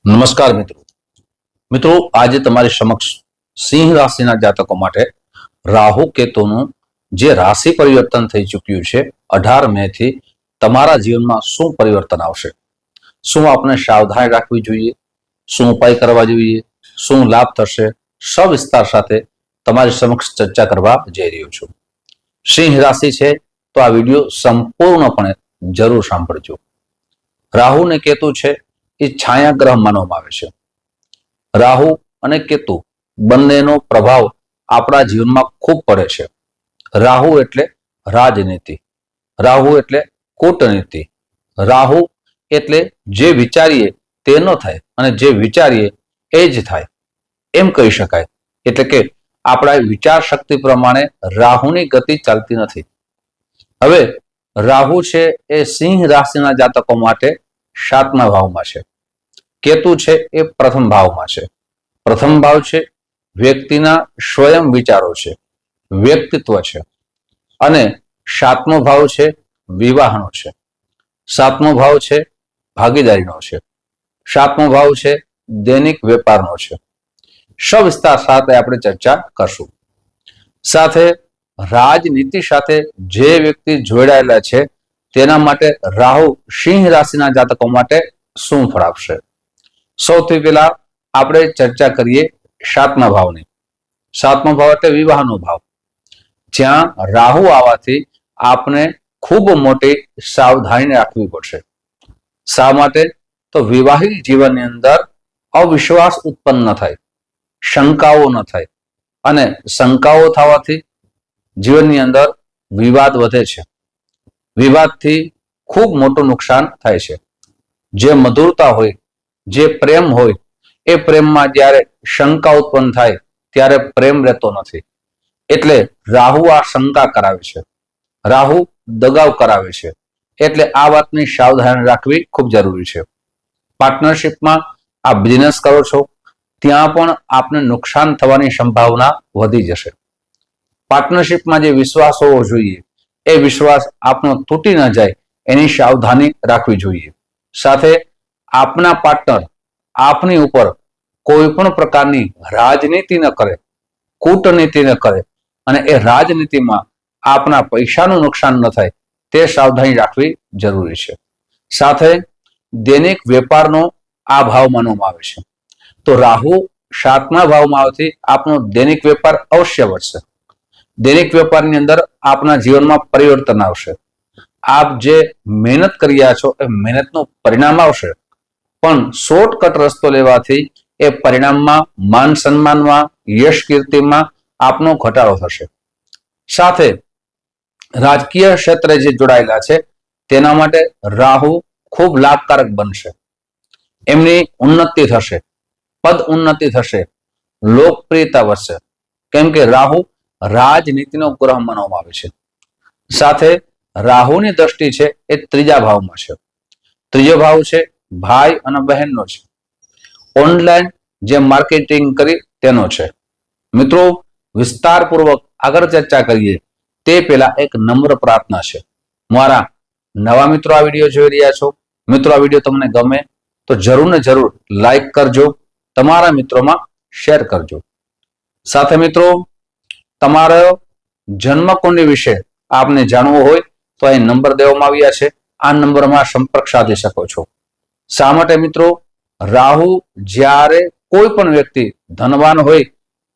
નમસ્કાર મિત્રો આજે તમારી સમક્ષ સિંહ રાશિના જાતકો માટે રાહુ કેતુનું જે રાશિ પરિવર્તન થઈ ચૂક્યું છે 18 મે થી તમારા જીવનમાં શું પરિવર્તન આવશે, શું આપણે સાવધાની રાખવી જોઈએ, શું ઉપાય કરવા જોઈએ, શું લાભ થશે, સવિસ્તાર સાથે તમારી સમક્ષ ચર્ચા કરવા જઈ રહ્યો છું। સિંહ રાશિ છે તો આ વિડીયો સંપૂર્ણપણે જરૂર સાંભળજો। રાહુ ને કેતુ છે એ છાયા ગ્રહ માનવામાં આવે છે। રાહુ અને કેતુ બંનેનો પ્રભાવ આપણા જીવનમાં ખૂબ પડે છે। રાહુ એટલે રાજનીતિ, રાહુ એટલે કૂટનીતિ, રાહુ એટલે જે વિચારીએ તે ન થાય અને જે વિચારીએ એ જ થાય એમ કહી શકાય। એટલે કે આપણા વિચાર શક્તિ પ્રમાણે રાહુની ગતિ ચાલતી નથી। હવે રાહુ છે એ સિંહ રાશિના જાતકો માટે 7મા ભાવમાં છે, કેતુ છે એ પ્રથમ ભાવમાં છે। પ્રથમ ભાવ છે વ્યક્તિના સ્વયં વિચારો છે, વ્યક્તિત્વ છે, અને 7મો ભાવ છે વિવાહનો છે, 7મો ભાવ છે ભાગીદારીનો છે, 7મો ભાવ છે દૈનિક વેપારનો છે। સવિસ્તાર સાથે આપણે ચર્ચા કરશું। સાથે રાજનીતિ સાથે જે વ્યક્તિ જોડાયેલા છે તેના માટે રાહુ સિંહ રાશિના જાતકો માટે શું ફળ આપશે। સૌથી પહેલા આપણે ચર્ચા કરીએ 7મા ભાવની। 7મો ભાવ એટલે વિવાહનો ભાવ, જ્યાં રાહુ આવવાથી આપણે ખૂબ મોટી સાવધાની રાખવી પડશે। શા માટે? તો વિવાહિક જીવનની અંદર અવિશ્વાસ ઉત્પન્ન ન થાય, શંકાઓ ન થાય, અને શંકાઓ થવાથી જીવનની અંદર વિવાદ વધે છે। વિવાદથી ખૂબ મોટું નુકસાન થાય છે। જે મધુરતા હોય, જે પ્રેમ હોય, એ પ્રેમમાં જ્યારે શંકા ઉત્પન્ન થાય ત્યારે પ્રેમ રહેતો નથી। એટલે રાહુ આ શંકા કરાવે છે, રાહુ દગાવ કરાવે છે। એટલે આ વાતની સાવધાની રાખવી ખૂબ જરૂરી છે। પાર્ટનરશિપમાં આ બિઝનેસ કરો છો ત્યાં પણ આપને નુકસાન થવાની સંભાવના વધી જશે। પાર્ટનરશિપમાં જે વિશ્વાસ હોવો જોઈએ એ વિશ્વાસ આપનો તૂટી ન જાય એની સાવધાની રાખવી જોઈએ। સાથે આપના પાર્ટનર આપની ઉપર કોઈ પણ પ્રકારની રાજનીતિ ન કરે, કૂટનીતિ ન કરે, અને એ રાજનીતિમાં આપના પૈસાનું નુકસાન ન થાય તે સાવધાની રાખવી જરૂરી છે। સાથે દૈનિક વેપારનો આ ભાવ માનવામાં આવે છે, તો રાહુ 7મા ભાવમાં આવવાથી આપનો દૈનિક વેપાર અવશ્ય વધશે। દૈનિક વેપારની અંદર આપના જીવનમાં પરિવર્તન આવશે। આપ જે મહેનત કરી રહ્યા છો એ મહેનતનું પરિણામ આવશે, પણ શોર્ટકટ રસ્તો લેવાથી એ પરિણામમાં, માન સન્માનમાં, યશ કીર્તિમાં આપનો ઘટાડો થશે। સાથે રાજકીય ક્ષેત્રે જે જોડાયેલા છે તેના માટે રાહુ ખૂબ લાભકારક બનશે। એમની ઉન્નતિ થશે, પદ ઉન્નતિ થશે, લોકપ્રિયતા વધશે, કેમ કે રાહુ રાજનીતિનો ગ્રહ માનવામાં આવે છે। સાથે રાહુની દ્રષ્ટિ છે એ 3જા ભાવમાં છે। 3જો ભાવ છે ભાઈ અને બહેનનો છે, ઓનલાઈન જે માર્કેટિંગ કરી તેનો છે। મિત્રો વિસ્તારપૂર્વક આગળ ચર્ચા કરીએ તે પહેલા એક નમ્ર પ્રાર્થના છે। મારા નવા મિત્રો આ વિડીયો જોઈ રહ્યા છો, મિત્રો આ વિડીયો તમને ગમે તો જરૂર ને જરૂર લાઈક કરજો, તમારા મિત્રોમાં શેર કરજો। સાથે મિત્રો તમારો જન્મકુંડલી વિશે આપને જાણવું હોય તો અહીં નંબર દેવામાં આવ્યા છે, આ નંબરમાં સંપર્ક સાધી શકો છો। શા માટે મિત્રો? રાહુ જ્યારે કોઈ પણ વ્યક્તિ ધનવાન હોય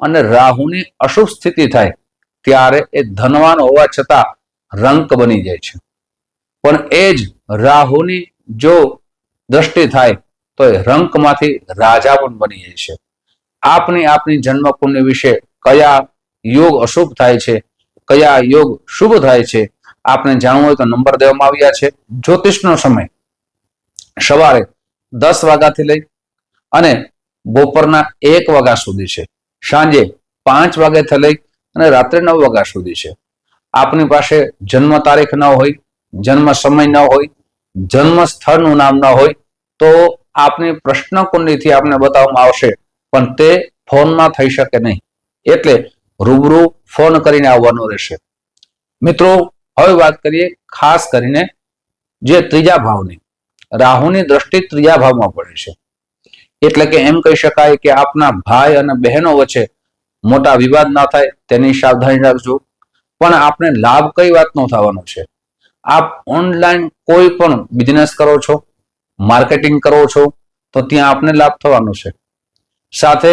અને રાહુની અશુભ સ્થિતિ થાય ત્યારે એ ધનવાન હોવા છતાં રંક બની જાય છે, પણ એ જ રાહુની જો દ્રષ્ટિ થાય તો એ રંકમાંથી રાજા પણ બની જાય છે। આપની જન્મકુંડલી વિશે કયા યોગ અશુભ થાય છે, કયા યોગ શુભ થાય છે, આપને જાણવું હોય તો નંબર દેવામાં આવ્યા છે। જ્યોતિષનો સમય સવારે 10 વાગ્યાથી લઈ અને બપોરના 1 વાગ્યા સુધી છે, સાંજે 5 વાગ્યાથી લઈ અને રાત્રે 9 વાગ્યા સુધી છે। આપની પાસે જન્મ તારીખ ન હોય, જન્મ સમય ન હોય, જન્મ સ્થળનું નામ ન હોય તો આપની પ્રશ્ન કુંડલીથી આપને બતાવવામાં આવશે, પણ તે ફોનમાં થઈ શકે નહીં, એટલે રૂબરૂ ફોન કરીને આવવાનું રહેશે। મિત્રો હવે વાત કરીએ ખાસ કરીને જે 3જા ભાવની, રાહુની દ્રષ્ટિ 3જા ભાવમાં પડે છે। એટલે કે એમ કહી શકાય કે આપના ભાઈ અને બહેનો વચ્ચે મોટા વિવાદ ના થાય તેની સાવધાની રાખજો. પણ આપણે લાભ કઈ વાતનો થવાનો છે? આપ ઓનલાઈન કોઈ પણ બિઝનેસ કરો છો, માર્કેટિંગ કરો છો, તો ત્યાં આપને લાભ થવાનો છે. સાથે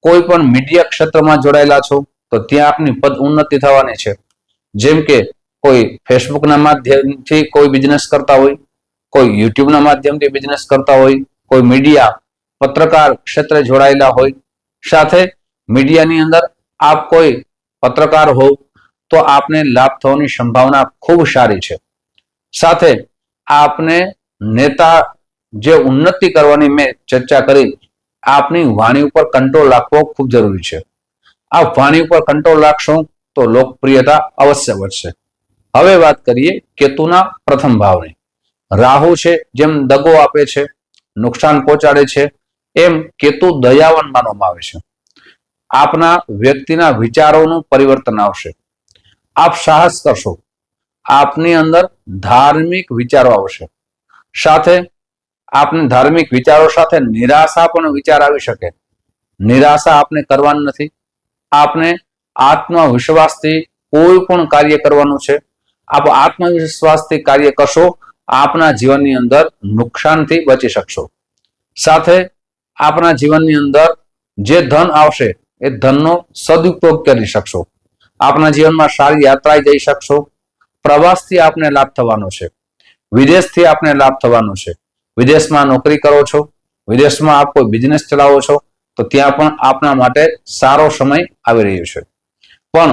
કોઈ પણ મીડિયા ક્ષેત્રમાં જોડાયેલા છો તો ત્યાં આપની પદ ઉન્નતિ થવાની છે. જેમ કે કોઈ ફેસબુકના માધ્યમથી કોઈ બિઝનેસ કરતા હોય, કોઈ યુટ્યુબના માધ્યમથી બિઝનેસ કરતા હોય, કોઈ મીડિયા પત્રકાર ક્ષેત્રે જોડાયેલા હોય, સાથે મીડિયાની અંદર આપ કોઈ પત્રકાર હો તો આપને લાભ થવાની સંભાવના ખૂબ સારી છે. સાથે આપને નેતા જે ઉન્નતિ કરવાની મેં ચર્ચા કરી, આપની વાણી ઉપર કંટ્રોલ રાખવો ખૂબ જરૂરી છે. આ વાણી ઉપર કંટ્રોલ રાખશો તો લોકપ્રિયતા અવશ્ય વધશે. હવે વાત કરીએ કેતુના પ્રથમ ભાવની. રાહુ છે જેમ દગો આપે છે, નુકસાન પહોંચાડે છે, એમ કેતુ દયાવાન માનવામાં આવે છે. આપના વ્યક્તિના વિચારોનું પરિવર્તન આવશે. આપ સાહસ કરશો, આપની અંદર ધાર્મિક વિચારો આવશે. સાથે આપને ધાર્મિક વિચારો સાથે નિરાશા પણ વિચાર આવી શકે. નિરાશા આપને કરવાની નથી. આપને આત્મવિશ્વાસથી કોઈ પણ કાર્ય કરવાનું છે. આપ આત્મવિશ્વાસથી કાર્ય કરશો, આપના જીવનની અંદર નુકસાનથી બચી શકશો. સાથે આપના જીવનની અંદર જે ધન આવશે એ ધનનો સદુપયોગ કરી શકશો. આપના જીવનમાં સારી યાત્રાએ જઈ શકશો. પ્રવાસથી આપને લાભ થવાનો છે. વિદેશથી આપને લાભ થવાનો છે. વિદેશમાં નોકરી કરો છો, વિદેશમાં આપ કોઈ બિઝનેસ ચલાવો છો, તો ત્યાં પણ આપના માટે સારો સમય આવી રહ્યો છે. પણ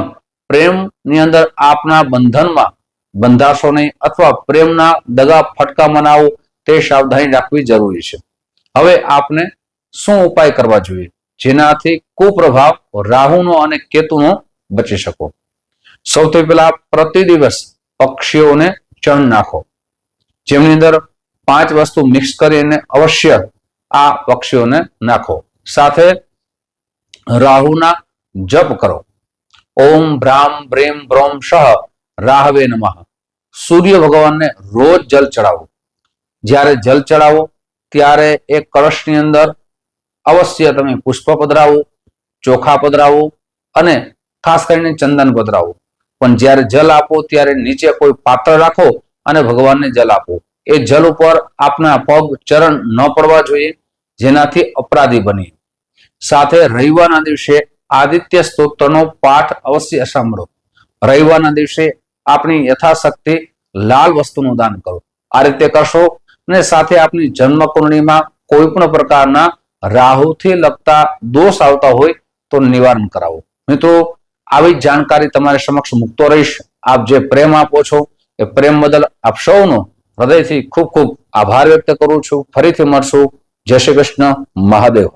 પ્રેમની અંદર આપના બંધનમાં બંધાશો નહીં, અથવા પ્રેમના દગા ફટકા મનાવો તે સાવધાની રાખવી જરૂરી છે. હવે આપને શું ઉપાય કરવા જોઈએ જેનાથી કુપ્રભાવ રાહુનો અને કેતુનો બચી શકો? સૌથી પહેલા પ્રતિ દિવસ પક્ષીઓને ચણ નાખો, જેમની અંદર 5 વસ્તુ મિક્સ કરીને અવશ્ય આ પક્ષીઓને નાખો. સાથે રાહુના જપ કરો. ઓમ ભ્રામ બ્રેમ બ્રોમ શહ રાહવે નમઃ. સૂર્ય ભગવાનને રોજ જલ ચડાવો. જ્યારે જલ ચડાવો ત્યારે એક કળશની અંદર અવશ્ય તમે પુષ્પ પધરાવો, ચોખા પધરાવો અને ખાસ કરીને ચંદન પધરાવો. પણ જ્યારે જલ આપો ત્યારે નીચે કોઈ પાત્ર રાખો અને ભગવાનને જલ આપો. એ જલ ઉપર આપના પગ ચરણ ન પડવા જોઈએ, જેનાથી અપરાધી બની. સાથે રવિવારના દિવસે આદિત્ય સ્તોત્રનો પાઠ અવશ્ય સાંભળો. રવિવારના દિવસે આપની યથાશક્તિ લાલ વસ્તુનું દાન કરો. આ રીતે કરશો અને સાથે આપની જન્મ કુંડળીમાં કોઈ પણ પ્રકારના રાહુથી લગતા દોષ આવતા હોય તો નિવારણ કરાવો. મિત્રો, આવી જાણકારી તમારી સમક્ષ મૂકતો રહીશ. આપ જે પ્રેમ આપો છો એ પ્રેમ બદલ આપ સૌનો હૃદયથી ખૂબ ખૂબ આભાર વ્યક્ત કરું છું. ફરીથી મળશું. જય શ્રી કૃષ્ણ. મહાદેવ.